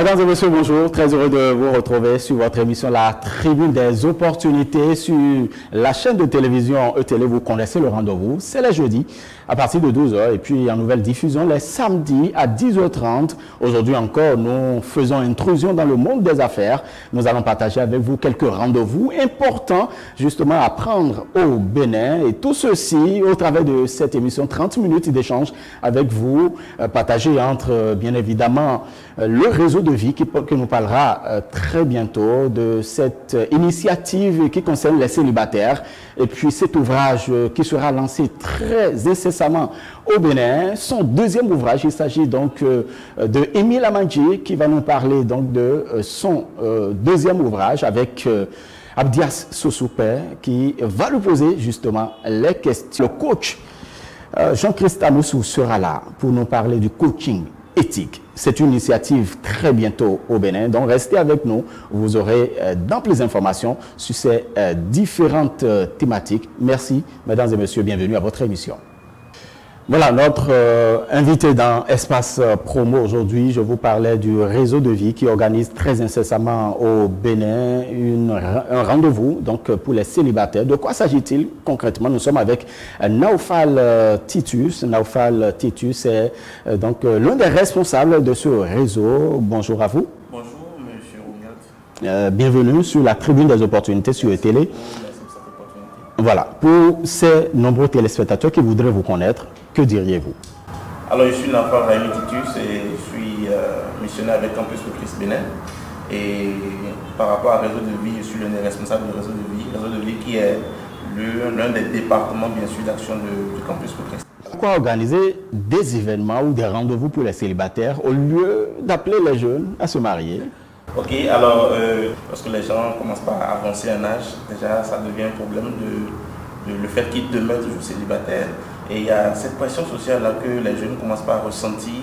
Mesdames et messieurs, bonjour. Très heureux de vous retrouver sur votre émission La Tribune des Opportunités sur la chaîne de télévision ETélé. Vous connaissez le rendez-vous. C'est les jeudis à partir de 12h et puis en nouvelle diffusion les samedis à 10h30. Aujourd'hui encore, nous faisons intrusion dans le monde des affaires. Nous allons partager avec vous quelques rendez-vous importants justement à prendre au Bénin. Et tout ceci au travers de cette émission 30 minutes d'échange avec vous, partagé entre bien évidemment le réseau de vie qui nous parlera très bientôt de cette initiative qui concerne les célibataires et puis cet ouvrage qui sera lancé très incessamment au Bénin, son deuxième ouvrage. Il s'agit donc de Émile Amandié qui va nous parler donc de son deuxième ouvrage avec Abdias Sosoupé qui va lui poser justement les questions. Le coach Jean-Christ Amoussou sera là pour nous parler du coaching éthique. C'est une initiative très bientôt au Bénin, donc restez avec nous. Vous aurez d'amples informations sur ces différentes thématiques. Merci, mesdames et messieurs, bienvenue à votre émission. Voilà, notre invité dans Espace Promo aujourd'hui, je vous parlais du réseau de vie qui organise très incessamment au Bénin un rendez-vous donc pour les célibataires. De quoi s'agit-il concrètement? Nous sommes avec Naoufal Titus. Naoufal Titus est donc l'un des responsables de ce réseau. Bonjour à vous. Bonjour, monsieur Oumiat. Bienvenue sur la Tribune des Opportunités sur ETélé. Voilà, pour ces nombreux téléspectateurs qui voudraient vous connaître, que diriez-vous? Alors, je suis l'enfant Raimi Titus et je suis missionnaire avec Campus Christ Bénin. Et par rapport à Réseau de Vie, je suis l'un des responsables du Réseau de Vie qui est l'un des départements, bien sûr, d'action du Campus Christ. Pourquoi organiser des événements ou des rendez-vous pour les célibataires au lieu d'appeler les jeunes à se marier? Ok, alors, parce que les gens commencent par avancer en âge, déjà, ça devient un problème de le fait qu'ils demeurent toujours célibataires. Et il y a cette pression sociale-là que les jeunes commencent par ressentir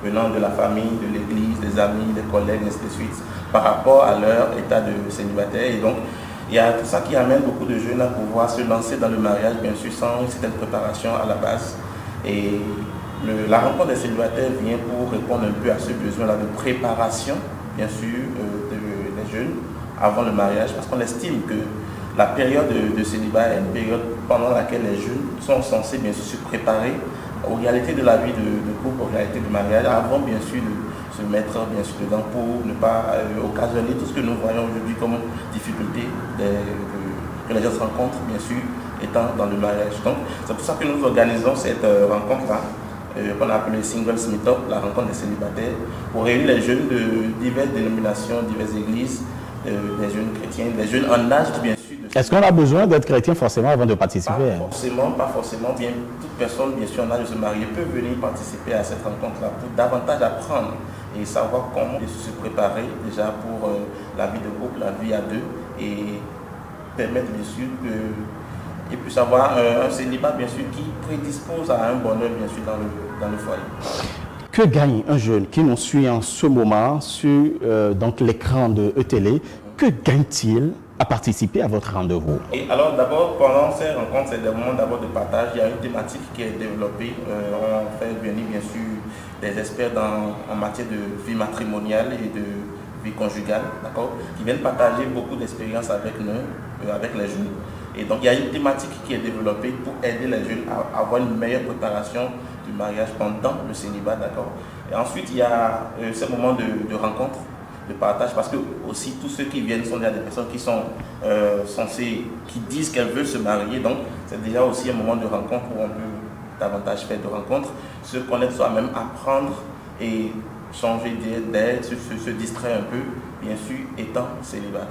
venant de la famille, de l'église, des amis, des collègues, ainsi de suite, par rapport à leur état de célibataire. Et donc, il y a tout ça qui amène beaucoup de jeunes à pouvoir se lancer dans le mariage, bien sûr, sans une certaine préparation à la base. Et la rencontre des célibataires vient pour répondre un peu à ce besoin-là de préparation, bien sûr, des jeunes avant le mariage, parce qu'on estime que la période de célibat est une période pendant laquelle les jeunes sont censés bien sûr se préparer aux réalités de la vie de couple, aux réalités du mariage, avant bien sûr de se mettre bien sûr dedans pour ne pas occasionner tout ce que nous voyons aujourd'hui comme difficulté que les gens se rencontrent bien sûr étant dans le mariage. Donc c'est pour ça que nous organisons cette rencontre-là qu'on a appelée Single Meetup, la rencontre des célibataires, pour réunir les jeunes de diverses dénominations, diverses églises, des jeunes chrétiens, des jeunes en âge bien sûr. Est-ce qu'on a besoin d'être chrétien forcément avant de participer? Pas forcément. Bien, toute personne, bien sûr, en âge de se marier peut venir participer à cette rencontre-là pour davantage apprendre et savoir comment se préparer déjà pour la vie de couple, la vie à deux, et permettre bien sûr et puis avoir un célibat bien sûr qui prédispose à un bonheur bien sûr dans le foyer. Que gagne un jeune qui nous suit en ce moment sur donc l'écran de ETélé? Que gagne-t-il à participer à votre rendez-vous? Et alors d'abord, pendant ces rencontres, c'est des moments d'abord de partage. Il y a une thématique qui est développée. On fait venir bien sûr des experts en matière de vie matrimoniale et de vie conjugale, d'accord, qui viennent partager beaucoup d'expériences avec nous, avec les jeunes. Et donc il y a une thématique qui est développée pour aider les jeunes à avoir une meilleure préparation du mariage pendant le célibat, d'accord. Et ensuite il y a ces moments de rencontre, de partage, parce que aussi tous ceux qui viennent sont déjà des personnes qui sont qui disent qu'elles veulent se marier, donc c'est déjà aussi un moment de rencontre où on peut davantage faire de rencontres, se connaître soi-même, apprendre et changer d'aide, se distraire un peu, bien sûr, étant célibataire.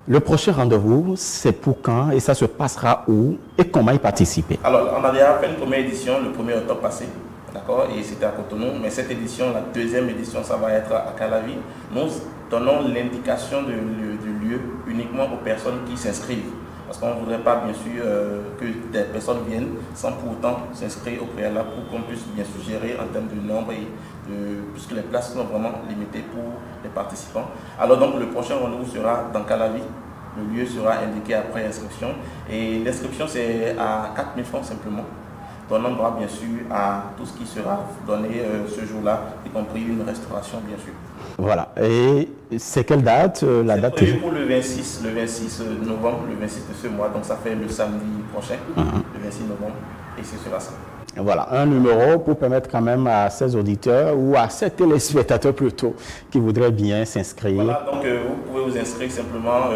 Le prochain rendez-vous, c'est pour quand et ça se passera où et comment y participer? Alors, on a déjà fait une première édition le 1er octobre passé. D'accord, et c'était à Cotonou, mais cette édition, la deuxième édition, ça va être à Calavi. Nous donnons l'indication du lieu uniquement aux personnes qui s'inscrivent. Parce qu'on ne voudrait pas, bien sûr, que des personnes viennent sans pour autant s'inscrire au préalable pour qu'on puisse bien suggérer en termes de nombre puisque les places sont vraiment limitées pour les participants. Alors donc, le prochain rendez-vous sera dans Calavi. Le lieu sera indiqué après inscription. Et l'inscription, c'est à 4 000 francs simplement. donnant droit bien sûr à tout ce qui sera donné ce jour-là, y compris une restauration bien sûr. Voilà. Et c'est quelle date la date prévu pour le 26 novembre, le 26 de ce mois, donc ça fait le samedi prochain, le 26 novembre, et ce sera ça. Voilà, un numéro pour permettre quand même à ces auditeurs ou à ces téléspectateurs plutôt qui voudraient bien s'inscrire. Voilà, donc vous pouvez vous inscrire simplement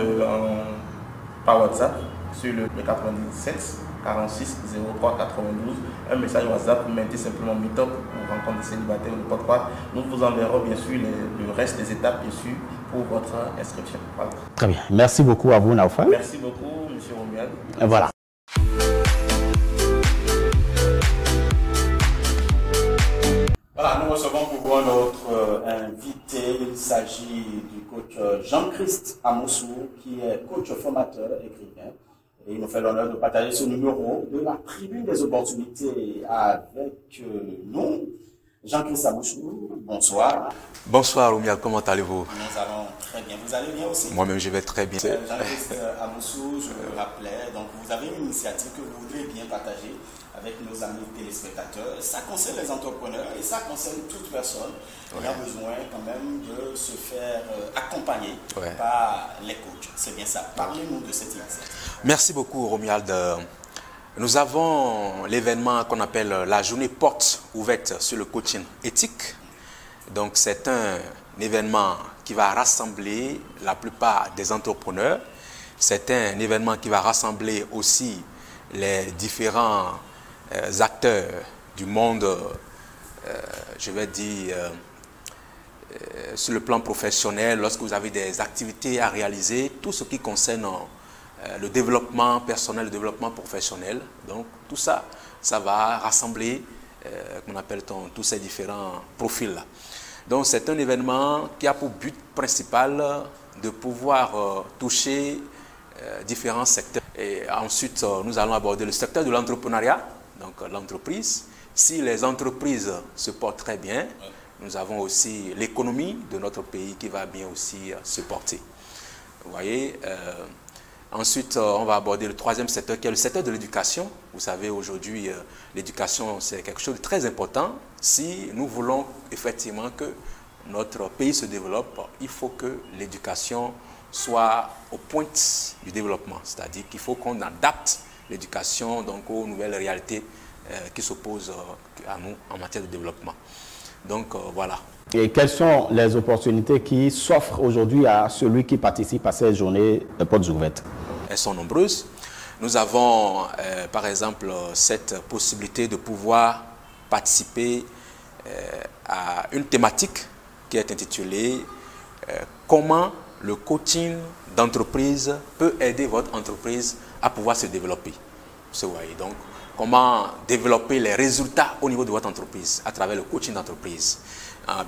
par WhatsApp sur le 97 46 03 92. Un message WhatsApp, vous mettez simplement Meetup pour rencontre des célibataires ou n'importe quoi. Nous vous enverrons bien sûr le reste des étapes bien sûr pour votre inscription. Voilà. Très bien, merci beaucoup à vous Naoufal. Merci beaucoup M. Romuald. Voilà. Voilà, nous recevons pour vous notre invité. Il s'agit du coach Jean-Christ Amoussou, qui est coach formateur, écrivain. Et il nous fait l'honneur de partager ce numéro de la tribune des opportunités avec nous. Jean-Christ Amoussou, bonsoir. Bonsoir Romuald, comment allez-vous? Nous allons très bien. Vous allez bien aussi? Moi-même, je vais très bien. Jean-Christ Amoussou, je le rappelais, donc vous avez une initiative que vous voudrez bien partager avec nos amis téléspectateurs. Ça concerne les entrepreneurs et ça concerne toute personne qui a besoin quand même de se faire accompagner par les coachs. C'est bien ça. Parlez-nous de cette initiative. Merci beaucoup Romuald. Nous avons l'événement qu'on appelle la journée porte ouverte sur le coaching éthique. Donc c'est un événement qui va rassembler la plupart des entrepreneurs. C'est un événement qui va rassembler aussi les différents acteurs du monde, je vais dire, sur le plan professionnel, lorsque vous avez des activités à réaliser, tout ce qui concerne le développement personnel, le développement professionnel. Donc tout ça, ça va rassembler, comment appelle-t-on, tous ces différents profils-là. Donc c'est un événement qui a pour but principal de pouvoir toucher différents secteurs. Et ensuite, nous allons aborder le secteur de l'entrepreneuriat, donc l'entreprise. Si les entreprises se portent très bien, nous avons aussi l'économie de notre pays qui va bien aussi se porter. Vous voyez, ensuite, on va aborder le troisième secteur qui est le secteur de l'éducation. Vous savez, aujourd'hui, l'éducation, c'est quelque chose de très important. Si nous voulons effectivement que notre pays se développe, il faut que l'éducation soit aux pointes du développement. C'est-à-dire qu'il faut qu'on adapte l'éducation donc aux nouvelles réalités qui s'opposent à nous en matière de développement. Donc voilà. Et quelles sont les opportunités qui s'offrent aujourd'hui à celui qui participe à ces journées de portes ouvertes? Elles sont nombreuses. Nous avons par exemple cette possibilité de pouvoir participer à une thématique qui est intitulée comment le coaching d'entreprise peut aider votre entreprise à pouvoir se développer. Vous voyez, donc, comment développer les résultats au niveau de votre entreprise à travers le coaching d'entreprise.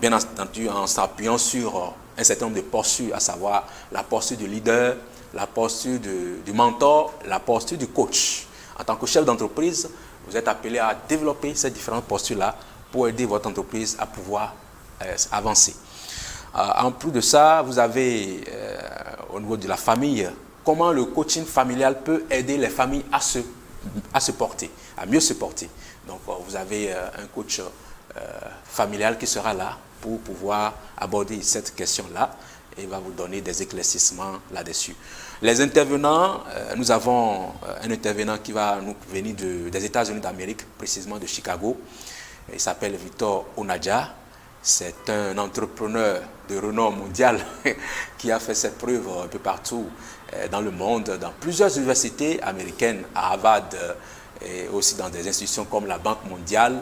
Bien entendu, en s'appuyant sur un certain nombre de postures, à savoir la posture du leader, la posture du mentor, la posture du coach. En tant que chef d'entreprise, vous êtes appelé à développer ces différentes postures-là pour aider votre entreprise à pouvoir avancer. En plus de ça, vous avez au niveau de la famille, comment le coaching familial peut aider les familles à se porter, à mieux se porter. Donc vous avez un coach familial qui sera là pour pouvoir aborder cette question-là et va vous donner des éclaircissements là-dessus. Les intervenants, nous avons un intervenant qui va nous venir des États-Unis d'Amérique, précisément de Chicago. Il s'appelle Victor Onadja. C'est un entrepreneur de renom mondial qui a fait ses preuves un peu partout dans le monde, dans plusieurs universités américaines, à Harvard et aussi dans des institutions comme la Banque mondiale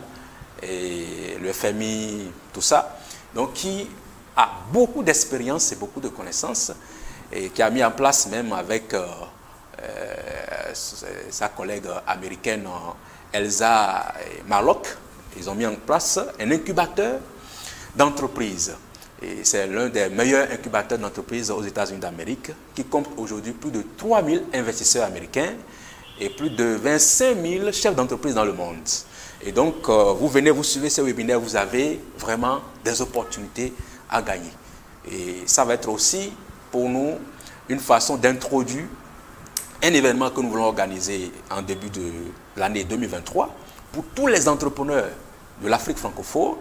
et le FMI, tout ça. Donc, qui a beaucoup d'expérience et beaucoup de connaissances et qui a mis en place même avec sa collègue américaine Elsa Marlock, ils ont mis en place un incubateur d'entreprise. Et c'est l'un des meilleurs incubateurs d'entreprise aux États-Unis d'Amérique qui compte aujourd'hui plus de 3000 investisseurs américains et plus de 25 000 chefs d'entreprise dans le monde. Et donc, vous venez, vous suivez ces webinaires, vous avez vraiment des opportunités à gagner. Et ça va être aussi pour nous une façon d'introduire un événement que nous voulons organiser en début de l'année 2023 pour tous les entrepreneurs de l'Afrique francophone.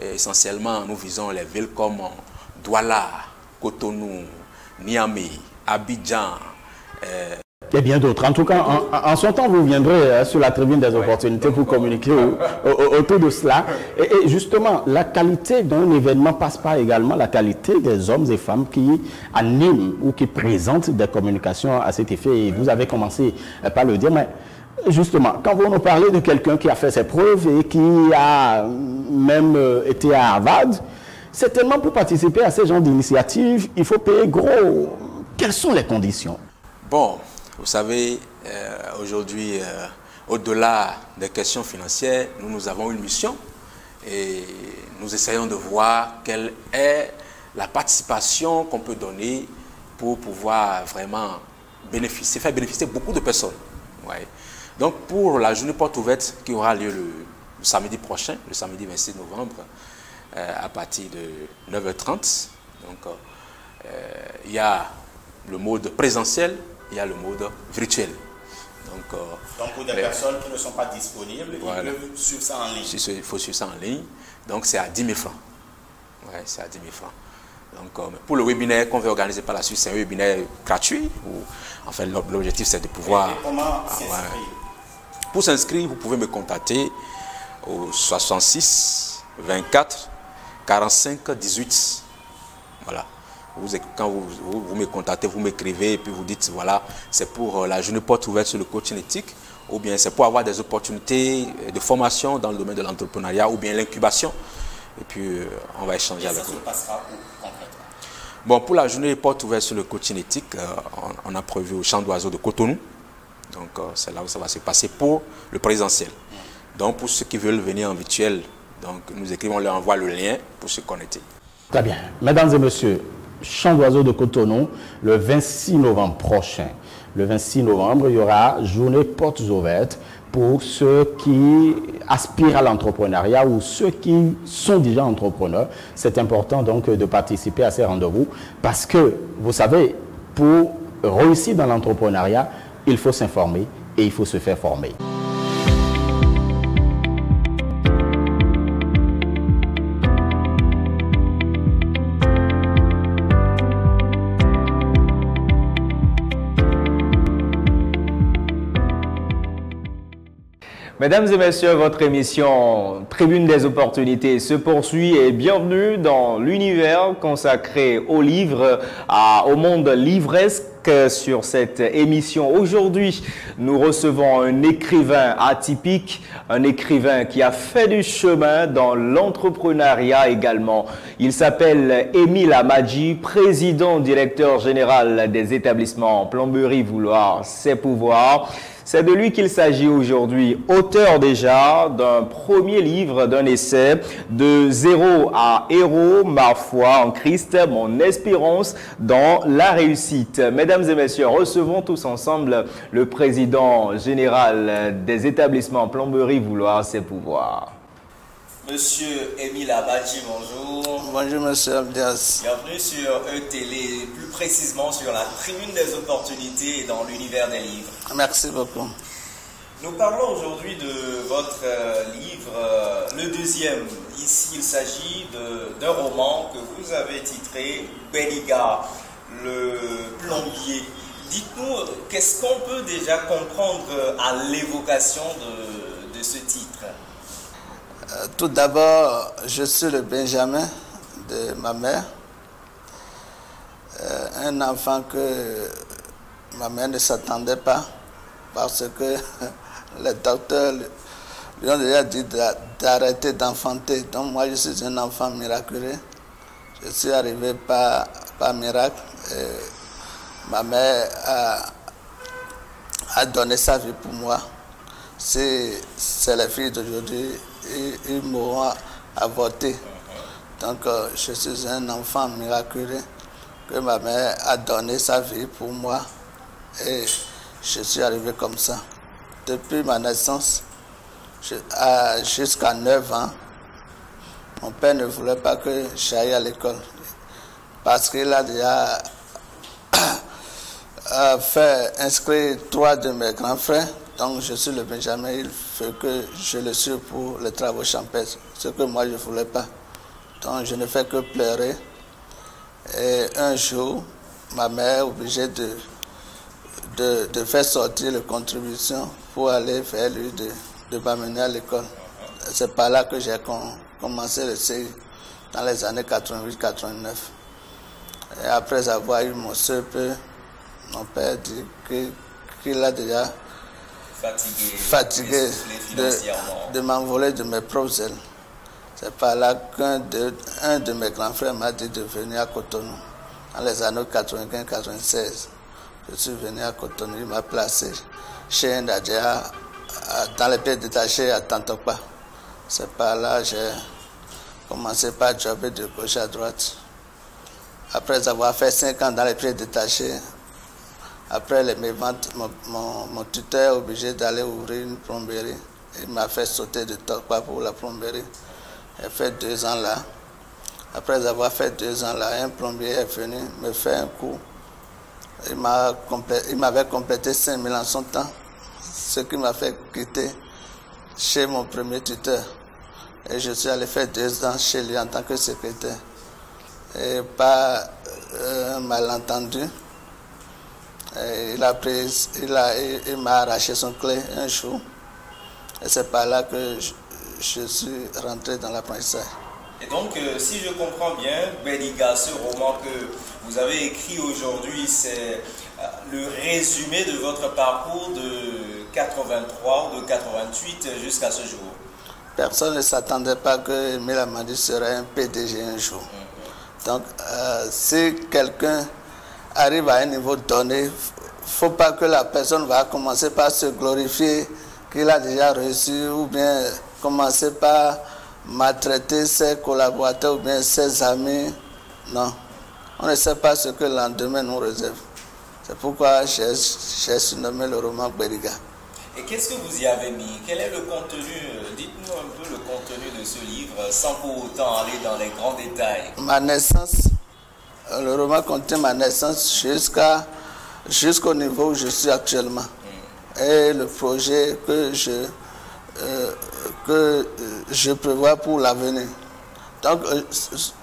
Et essentiellement, nous visons les villes comme Douala, Cotonou, Niamey, Abidjan, et bien d'autres. En tout cas, en son temps, vous viendrez sur la tribune des opportunités pour communiquer autour de cela. Et justement, la qualité d'un événement passe par également la qualité des hommes et femmes qui animent ou qui présentent des communications à cet effet. Et vous avez commencé par le dire, mais justement, quand vous nous parlez de quelqu'un qui a fait ses preuves et qui a même été à Harvard, c'est tellement pour participer à ce genre d'initiative, il faut payer gros. Quelles sont les conditions? Bon, vous savez, aujourd'hui, au-delà des questions financières, nous avons une mission et nous essayons de voir quelle est la participation qu'on peut donner pour pouvoir vraiment faire bénéficier beaucoup de personnes. Ouais. Donc, pour la journée porte ouverte qui aura lieu le samedi prochain, le samedi 26 novembre, à partir de 9h30, donc, il y a le mode présentiel, il y a le mode virtuel. Donc pour des personnes qui ne sont pas disponibles, voilà, ils peuvent suivre ça en ligne. Il faut suivre ça en ligne. Donc c'est à 10 000 francs. Ouais, c'est à 10 000 francs. Donc pour le webinaire qu'on veut organiser par la suite, c'est un webinaire gratuit. Enfin, l'objectif c'est de pouvoir... Et comment s'inscrire? Pour s'inscrire, vous pouvez me contacter au 66 24 45 18. Voilà. Quand vous me contactez, vous m'écrivez et puis vous dites, voilà, c'est pour la journée porte ouverte sur le coaching éthique, ou bien c'est pour avoir des opportunités de formation dans le domaine de l'entrepreneuriat, ou bien l'incubation. Et puis, on va échanger avec vous. Ça se passera où, concrètement? Bon, pour la journée porte ouverte sur le coaching éthique, on a prévu au champ d'oiseaux de Cotonou. Donc, c'est là où ça va se passer pour le présentiel. Donc, pour ceux qui veulent venir en virtuel, donc, nous écrivons, on leur envoie le lien pour se connecter. Très bien. Mesdames et messieurs, Champ d'oiseaux de Cotonou, le 26 novembre prochain. Le 26 novembre, il y aura journée portes ouvertes pour ceux qui aspirent à l'entrepreneuriat ou ceux qui sont déjà entrepreneurs. C'est important donc de participer à ces rendez-vous parce que, vous savez, pour réussir dans l'entrepreneuriat, il faut s'informer et il faut se faire former. Mesdames et messieurs, votre émission Tribune des opportunités se poursuit et bienvenue dans l'univers consacré aux livres, au monde livresque. Sur cette émission, aujourd'hui, nous recevons un écrivain atypique, un écrivain qui a fait du chemin dans l'entrepreneuriat également. Il s'appelle Émile Amadji, président directeur général des établissements Plomberie Vouloir Ses Pouvoirs. C'est de lui qu'il s'agit aujourd'hui, auteur déjà d'un premier livre, d'un essai, de zéro à héros, ma foi en Christ, mon espérance dans la réussite. Mesdames et messieurs, recevons tous ensemble le président général des établissements Plomberie Vouloir Ses Pouvoirs. Monsieur Émile Amadji, bonjour. Bonjour, monsieur Abdias. Bienvenue sur E-Télé, plus précisément sur la tribune des opportunités et dans l'univers des livres. Merci beaucoup. Nous parlons aujourd'hui de votre livre, le deuxième. Ici, il s'agit d'un roman que vous avez titré Beniga, le plombier. Dites-nous, qu'est-ce qu'on peut déjà comprendre à l'évocation de ce titre? Tout d'abord, je suis le Benjamin de ma mère. Un enfant que ma mère ne s'attendait pas parce que les docteurs lui ont déjà dit d'arrêter d'enfanter. Donc moi, je suis un enfant miraculeux. Je suis arrivé par miracle. Et ma mère a donné sa vie pour moi. C'est les filles d'aujourd'hui, ils m'auront avorté. Donc je suis un enfant miraculeux que ma mère a donné sa vie pour moi et je suis arrivé comme ça. Depuis ma naissance jusqu'à 9 ans, mon père ne voulait pas que j'aille à l'école parce qu'il a déjà a fait inscrire 3 de mes grands frères. Donc je suis le Benjamin, il faut que je le suis pour les travaux champêtres, ce que moi je ne voulais pas. Donc je ne fais que pleurer. Et un jour, ma mère est obligée de faire sortir les contributions pour aller faire lui de m'amener à l'école. C'est par là que j'ai commencé le CI dans les années 88-89. Et après avoir eu mon CP, mon père dit qu'il a déjà fatigué de m'envoler de mes propres ailes. C'est par là qu'un de mes grands frères m'a dit de venir à Cotonou. Dans les années 95-96, je suis venu à Cotonou, il m'a placé chez un Adja, dans les pieds détachés à Tantokpa. C'est par là que j'ai commencé par jobber de gauche à droite. Après avoir fait 5 ans dans les pieds détachés, après mes ventes, mon tuteur est obligé d'aller ouvrir une plomberie. Il m'a fait sauter de Tokpa pour la plomberie. J'ai fait 2 ans là. Après avoir fait 2 ans là, un plombier est venu me faire un coup. Il m'avait complété 5 000 en son temps, ce qui m'a fait quitter chez mon premier tuteur. Et je suis allé faire 2 ans chez lui en tant que secrétaire. Et par un malentendu, il m'a arraché son clé un jour. Et c'est par là que je suis rentré dans l'apprentissage. Et donc, si je comprends bien, Gbeliga, ce roman que vous avez écrit aujourd'hui, c'est le résumé de votre parcours de 83 ou de 88 jusqu'à ce jour. Personne ne s'attendait pas que Emile Amadi serait un PDG un jour. Donc, si quelqu'un arrive à un niveau donné, il ne faut pas que la personne va commencer par se glorifier qu'il a déjà reçu ou bien commencer par maltraiter ses collaborateurs ou bien ses amis. Non, on ne sait pas ce que le lendemain nous réserve. C'est pourquoi j'ai surnommé le roman Gbeliga. Et qu'est-ce que vous y avez mis? Quel est le contenu? Dites-nous un peu le contenu de ce livre sans pour autant aller dans les grands détails. Ma naissance, le roman contient ma naissance jusqu'au niveau où je suis actuellement. Et le projet que je prévois pour l'avenir. Donc,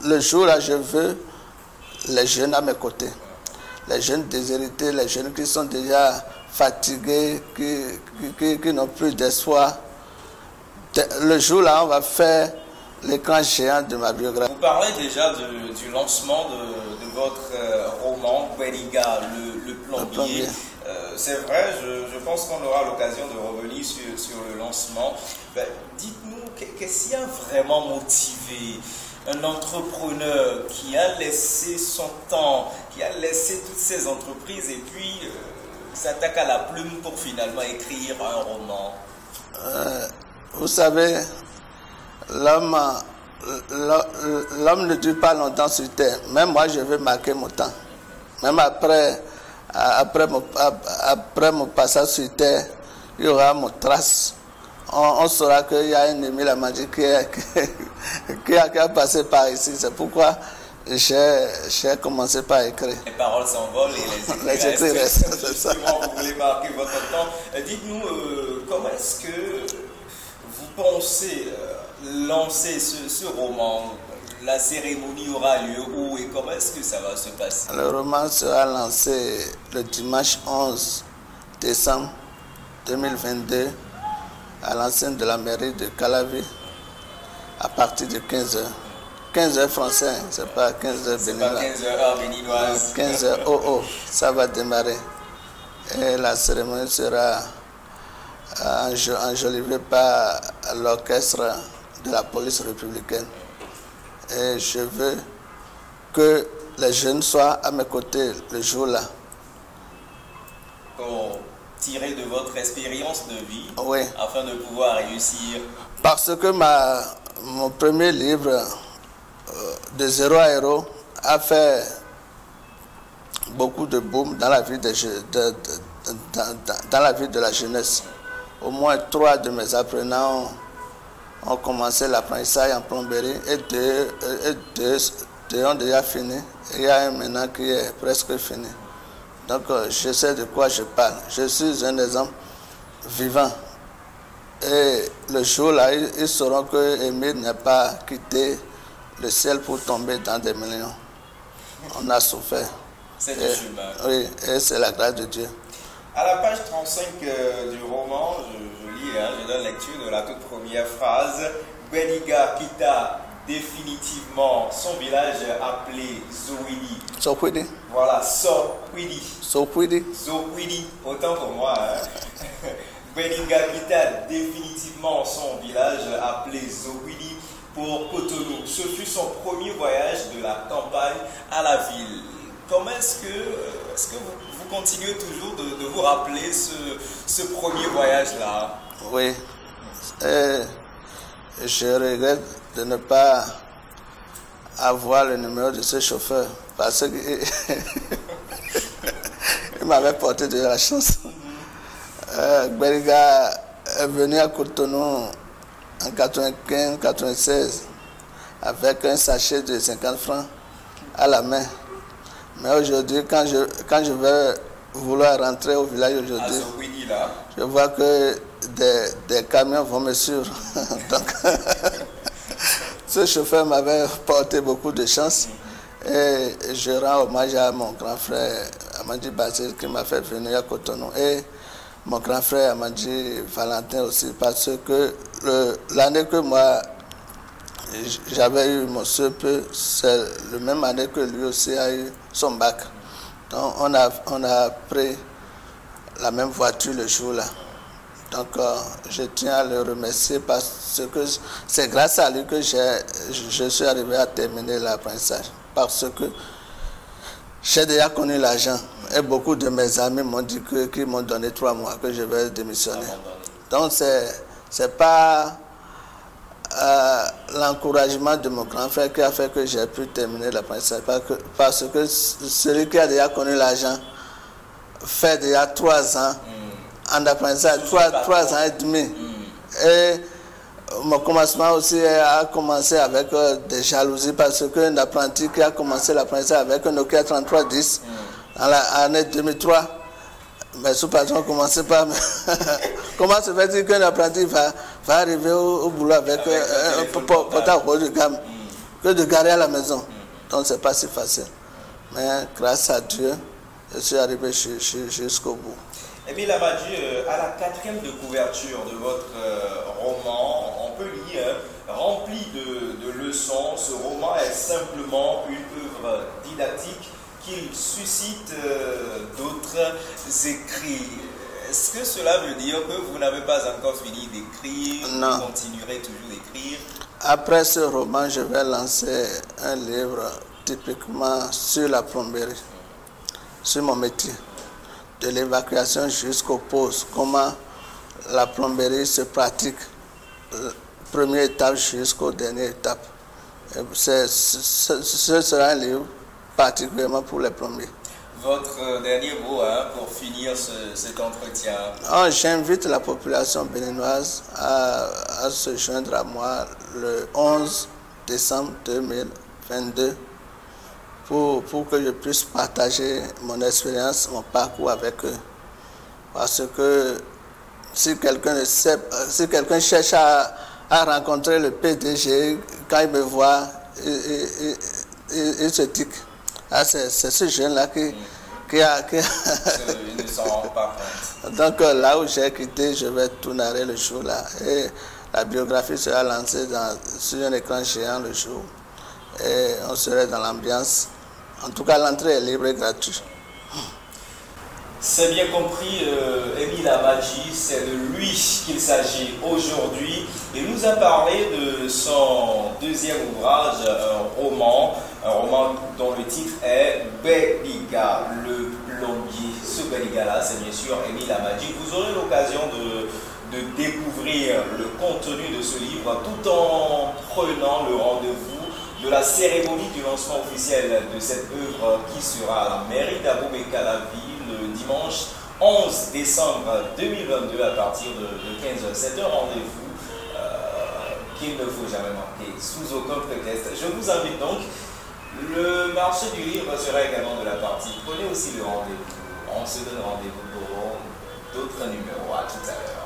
le jour-là, je veux les jeunes à mes côtés. Les jeunes déshérités, les jeunes qui sont déjà fatigués, qui n'ont plus d'espoir. Le jour-là, on va faire l'écran géant de ma biographie. Vous parlez déjà du lancement de votre roman, Gbeliga, le plombier. C'est vrai, je pense qu'on aura l'occasion de revenir sur le lancement. Ben, dites-nous, qu'est-ce qui a vraiment motivé un entrepreneur qui a laissé son temps, qui a laissé toutes ses entreprises et puis s'attaque à la plume pour finalement écrire un roman? Vous savez, l'homme ne dure pas longtemps sur terre. Même moi, je veux marquer mon temps. Même après mon passage sur terre, il y aura mon trace. On saura qu'il y a un Emile Amadi qui a passé par ici. C'est pourquoi j'ai commencé par écrire. Les paroles s'envolent et les écrits restent. Justement, vous voulez marquer votre temps. Dites-nous, comment est-ce que vous pensez lancer ce roman? La cérémonie aura lieu où et comment est-ce que ça va se passer? Le roman sera lancé le dimanche 11 décembre 2022 à l'enceinte de la mairie de Calavi à partir de 15h. 15h français, c'est pas 15h béninois. C'est pas 15h béninoise. 15h OO, ça va démarrer. Et la cérémonie sera enjolivée par l'orchestre de la police républicaine. Et je veux que les jeunes soient à mes côtés le jour-là. Pour tirer de votre expérience de vie, oui, afin de pouvoir réussir. Parce que mon premier livre, De zéro à héros, a fait beaucoup de boom dans la vie dans la vie de la jeunesse. Au moins 3 de mes apprenants ont commencé l'apprentissage en plomberie et deux ont déjà fini. Il y a un maintenant qui est presque fini. Donc, je sais de quoi je parle. Je suis un exemple vivant. Et le jour-là, ils sauront que Émile n'a pas quitté le ciel pour tomber dans des millions. On a souffert. C'est du chemin. Oui, et c'est la grâce de Dieu. À la page 35 du roman, je lis, je donne lecture de la toute première phrase. Gbeliga quitta définitivement son village appelé Zowili. Sokwidi. Voilà, Sokwidi. Sokwidi. Zokwidi, autant pour moi. Gbeliga quitta définitivement son village appelé Zokwidi pour Cotonou. Ce fut son premier voyage de la campagne à la ville. Comment est-ce que vous continuez toujours de vous rappeler ce premier voyage-là? Oui. Je regrette de ne pas avoir le numéro de ce chauffeur parce qu'il m'avait porté de la chance. Gbeliga est venu à Cotonou en 95-96 avec un sachet de 50 francs à la main. Mais aujourd'hui, quand je vais vouloir rentrer au village aujourd'hui, je vois que des camions vont me suivre. Donc, ce chauffeur m'avait porté beaucoup de chance. Et je rends hommage à mon grand frère Amandji Basile qui m'a fait venir à Cotonou. Et mon grand frère Amandji Valentin aussi, parce que l'année que moi j'avais eu mon CEP, c'est la même année que lui aussi a eu son bac. Donc on a pris la même voiture le jour-là. Donc je tiens à le remercier parce que c'est grâce à lui que je suis arrivé à terminer l'apprentissage. Parce que j'ai déjà connu l'argent et beaucoup de mes amis m'ont dit qu'ils m'ont donné 3 mois, que je vais démissionner. Donc c'est pas l'encouragement de mon grand frère qui a fait que j'ai pu terminer l'apprentissage. Parce que celui qui a déjà connu l'argent fait déjà 3 ans en apprentissage, 3 ans et demi. Et mon commencement aussi a commencé avec des jalousies parce qu'un apprenti qui a commencé l'apprentissage avec un Nokia 3310 en l'année 2003, mais sous-patron ne commençait pas. Comment se fait-il qu'un apprenti va arriver au boulot avec un portable haut de gamme que de garer à la maison? Donc c'est pas si facile. Mais grâce à Dieu, je suis arrivé jusqu'au bout. Émile Amadji, à la 4e de couverture de votre roman, on peut lire rempli de leçons. Ce roman est simplement une œuvre didactique qu'il suscite d'autres écrits. Est-ce que cela veut dire que vous n'avez pas encore fini d'écrire? Non. Vous continuerez toujours d'écrire? Après ce roman, je vais lancer un livre typiquement sur la plomberie, sur mon métier, de l'évacuation jusqu'aux pauses, comment la plomberie se pratique, première étape jusqu'aux dernières étapes. Ce sera un livre particulièrement pour les plombiers. Votre dernier mot pour finir cet entretien? J'invite la population béninoise à se joindre à moi le 11 décembre 2022 pour que je puisse partager mon expérience, mon parcours avec eux. Parce que si quelqu'un cherche à rencontrer le PDG, quand il me voit, il se tique. Ah, c'est ce jeune-là qui a... Il ne s'en rend pas compte. Donc là où j'ai quitté, je vais tout narrer le jour-là. Et la biographie sera lancée sur un écran géant le jour. Et on serait dans l'ambiance. En tout cas, l'entrée est libre et gratuite. C'est bien compris, Émile Amadji, c'est de lui qu'il s'agit aujourd'hui. Il nous a parlé de son deuxième ouvrage, un roman dont le titre est Gbeliga, le plombier. Ce Gbeliga-là, c'est bien sûr Émile Amadji. Vous aurez l'occasion de découvrir le contenu de ce livre tout en prenant le rendez-vous de la cérémonie du lancement officiel de cette œuvre qui sera à la mairie d'Abomey-Calavi le dimanche 11 décembre 2022 à partir de 15h. C'est un rendez-vous qu'il ne faut jamais manquer, sous aucun prétexte. Je vous invite donc. Le marché du livre sera également de la partie. Prenez aussi le rendez-vous On se donne rendez-vous pour d'autres numéros. À tout à l'heure.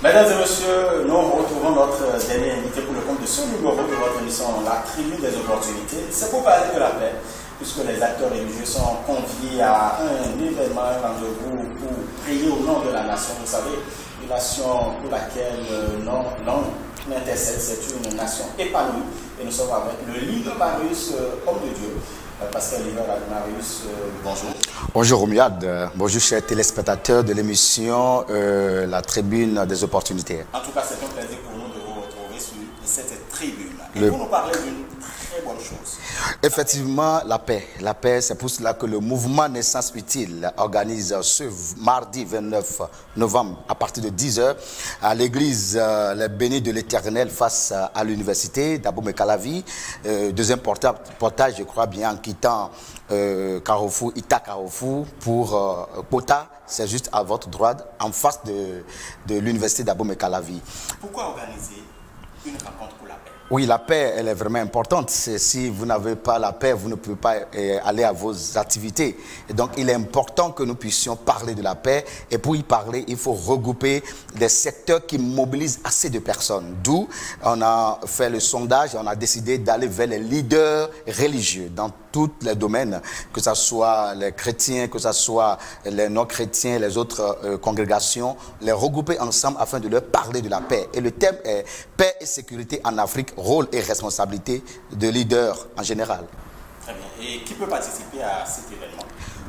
Mesdames et messieurs, nous retrouvons notre dernier invité pour le compte de ce numéro de votre émission La Tribune des Opportunités. C'est pour parler de la paix, puisque les acteurs religieux sont conviés à un événement, un rendez-vous pour prier au nom de la nation. Vous savez, une nation pour laquelle l'on intercède, c'est une nation épanouie. Et nous sommes avec le leader Marius, homme de Dieu. Pascal Liver Marius, bonjour. Bonjour Romuald, bonjour chers téléspectateurs de l'émission La Tribune des Opportunités. En tout cas, c'est un plaisir pour nous de vous retrouver sur cette tribune. Et pour nous parler d'une très bonne chose. Effectivement, la paix, c'est pour cela que le mouvement Naissance Utile organise ce mardi 29 novembre à partir de 10h à l'église Les Bénis de l'Éternel face à l'université d'Abomey-Calavi. Deuxième portage, je crois bien, en quittant Carrefour, Ita Carrefour pour Pota, c'est juste à votre droite, en face de l'université d'Abomey-Calavi. Pourquoi organiser une rencontre pour la paix? Oui, la paix, elle est vraiment importante. Si vous n'avez pas la paix, vous ne pouvez pas aller à vos activités. Et donc, il est important que nous puissions parler de la paix. Et pour y parler, il faut regrouper des secteurs qui mobilisent assez de personnes. D'où on a fait le sondage et on a décidé d'aller vers les leaders religieux dans tous les domaines, que ce soit les chrétiens, que ce soit les non-chrétiens, les autres congrégations, les regrouper ensemble afin de leur parler de la paix. Et le thème est paix et sécurité en Afrique, rôle et responsabilité de leaders en général. Très bien. Et qui peut participer à cet événement?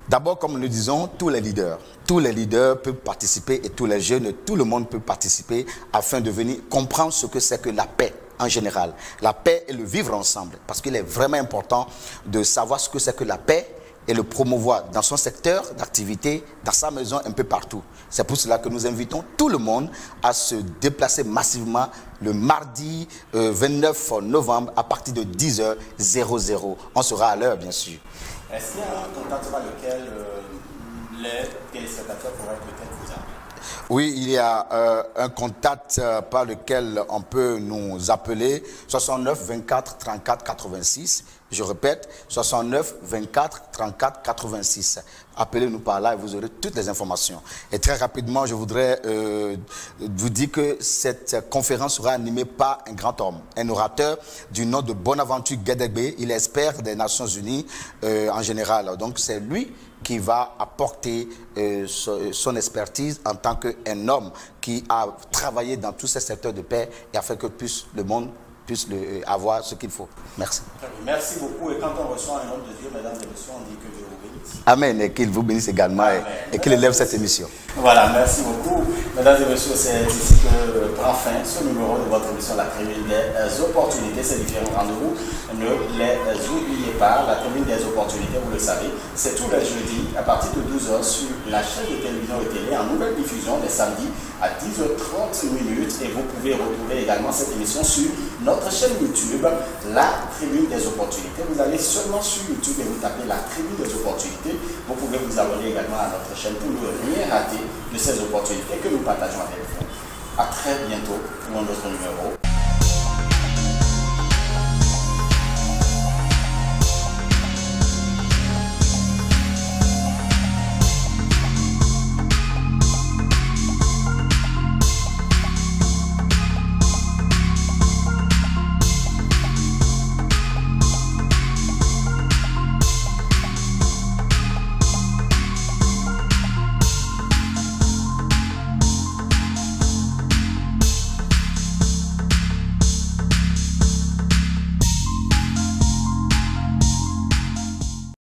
D'abord, comme nous disons, tous les leaders peuvent participer et tous les jeunes, tout le monde peut participer afin de venir comprendre ce que c'est que la paix en général. La paix et le vivre ensemble, parce qu'il est vraiment important de savoir ce que c'est que la paix et le promouvoir dans son secteur d'activité, dans sa maison, un peu partout. C'est pour cela que nous invitons tout le monde à se déplacer massivement le mardi 29 novembre à partir de 10h00. On sera à l'heure, bien sûr. Est-ce qu'il y a un contact par lequel les téléspectateurs pourraient peut-être vous appeler? Oui, il y a un contact par lequel on peut nous appeler 69 24 34 86. Je répète, 69 24 34 86. Appelez-nous par là et vous aurez toutes les informations. Et très rapidement, je voudrais vous dire que cette conférence sera animée par un grand homme, un orateur du nom de Bonaventure Guédégbé. Il est expert des Nations Unies en général. Donc c'est lui qui va apporter son expertise en tant qu'un homme qui a travaillé dans tous ces secteurs de paix et afin que le monde puisse avoir ce qu'il faut. Merci. Merci beaucoup. Et quand on reçoit un homme de Dieu, mesdames et messieurs, on dit que Dieu vous bénisse. Amen. Et qu'il vous bénisse également et qu'il élève cette émission. Voilà, merci beaucoup. Mesdames et messieurs, c'est ici que prend fin ce numéro de votre émission La Tribune des Opportunités. Ces différents rendez-vous, ne les oubliez pas. La Tribune des Opportunités, vous le savez, c'est tous les jeudis à partir de 12h sur la chaîne de télévision et télé en nouvelle diffusion les samedis à 10h30 minutes. Et vous pouvez retrouver également cette émission sur notre chaîne YouTube, La Tribune des Opportunités. Vous allez seulement sur YouTube et vous tapez La Tribune des Opportunités. Vous pouvez vous abonner également à notre chaîne pour ne rien rater de ces opportunités que nous partageons avec vous. À très bientôt pour un autre numéro.